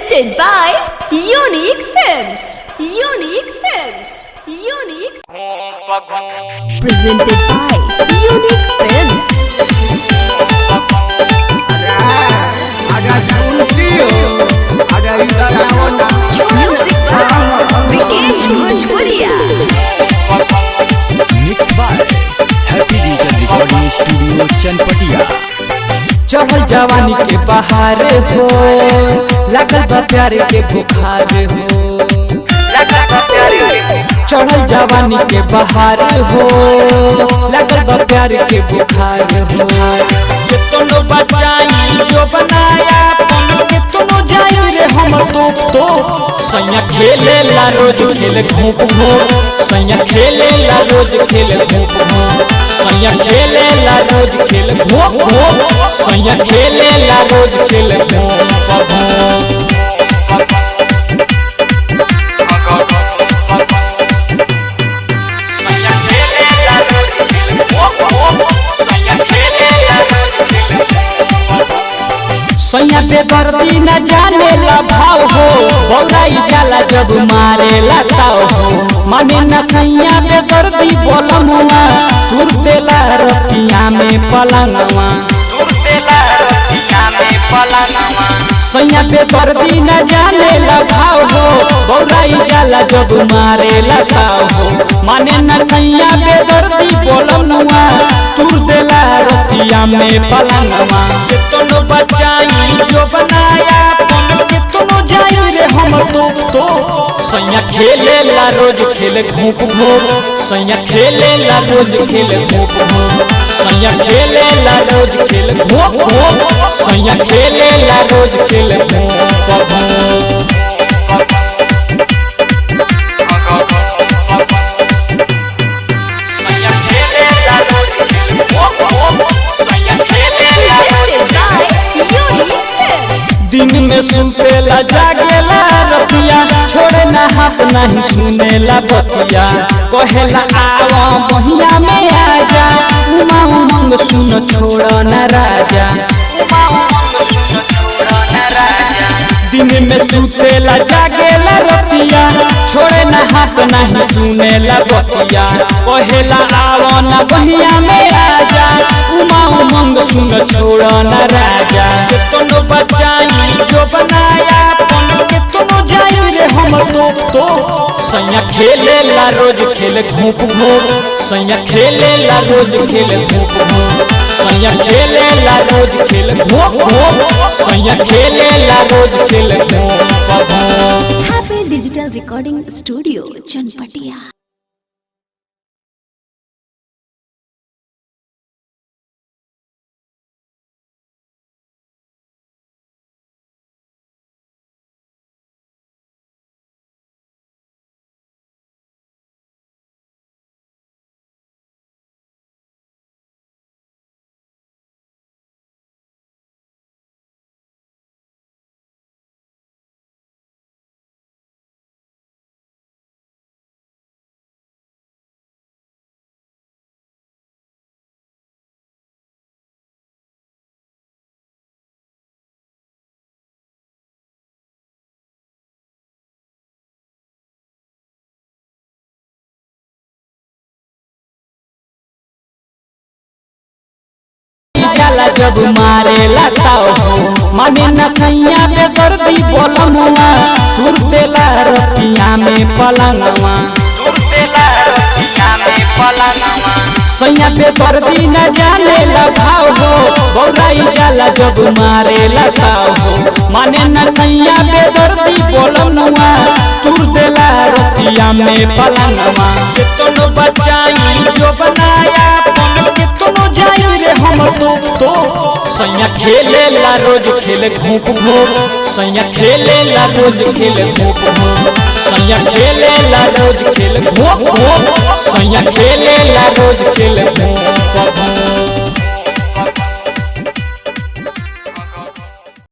Presented by Unique Films. Unique Films. Unique. Presented by Unique Films. Music by Vikesh Bhojpuria. Mixed by Happy Digital Recording Studio Chanpatia. चढ़ल जवानी के बहार हो, लगल बा प्यार के बुखार हो। चढ़ल जवानी के बहार हो, लगल बा प्यार के बुखार हो। कितनो बचाई जो बनाया कितनो जाई रे हम तो सैया खेले ला रोज खेल घूप घूप, सैया खेले ला रोज खेल घूप घूप, सैया खेले ला रोज खेल घूप घूप, सैया खेले ला रोज खेल घूप घूप। सैया पे बर्दी न जाने ला भाव हो, बौराई जाला जब मारे लाताव हो। माने न सैया पे बर्दी बोलम हुआ, तुर देला रतिया में पलंगवा। सैया पे बर्दी न जाने ला भाव हो, बौराई जाला जब मारे लाताव हो। माने न सैया पे बर्दी बोलम हुआ, तुर देला रतिया में पलंगवा। कितनो बचाई जो बनाया कितनो जाई रे हम तो सैया खेले ला रोज खेल घूप घूप, सैया खेले ला रोज खेल घूप घूप, सैया खेले ला रोज खेल घूप घूप, सैया खेले ला रोज खेल घूप घूप। दिन में सुनते ला जागेला रतिया, छोड़े ना हाथ नहीं सुने ला बतिया। कहेला आवा महिया में आजा, उमा उमंग सुन छोड़ न राजा। दिन में सुनते ला जागेला रतिया, छोड़े ना हाथ नहीं सुने ला बतिया। कहेला आवा ना महिया में आजा, उमा उमंग सुन छोड़ न राजा। कितनो बचाई जो बनाया कितनो जाई रे हम तो सैया खेले ला रोज खेल घूप घूप, सैया खेले ला रोज खेल घूप घूप, सैया खेले ला रोज खेल घूप घूप, सैया खेले ला रोज खेल घूप घूप। Happy Digital Recording Studio Chanpatia. जब मारे लाताव हो, माने न सैया पे बर्दी बोलम हुआ, तुर देला रतिया में पलंगवा। सैया पे बर्दी न जाने ला भाव हो, बौराई जाला जब मारे लाताव हो। माने न सैया पे बर्दी बोलम हुआ, तुर देला रतिया में पलंगवा। कितनो बचाई जो बनाया कितनो जाई रे हम तो सैया खेले ला रोज खेल घूप घूप, सैया खेले ला रोज खेल घूप घूप, सैया खेले ला रोज खेल घूप घूप, सैया खेले ला रोज खेल घूप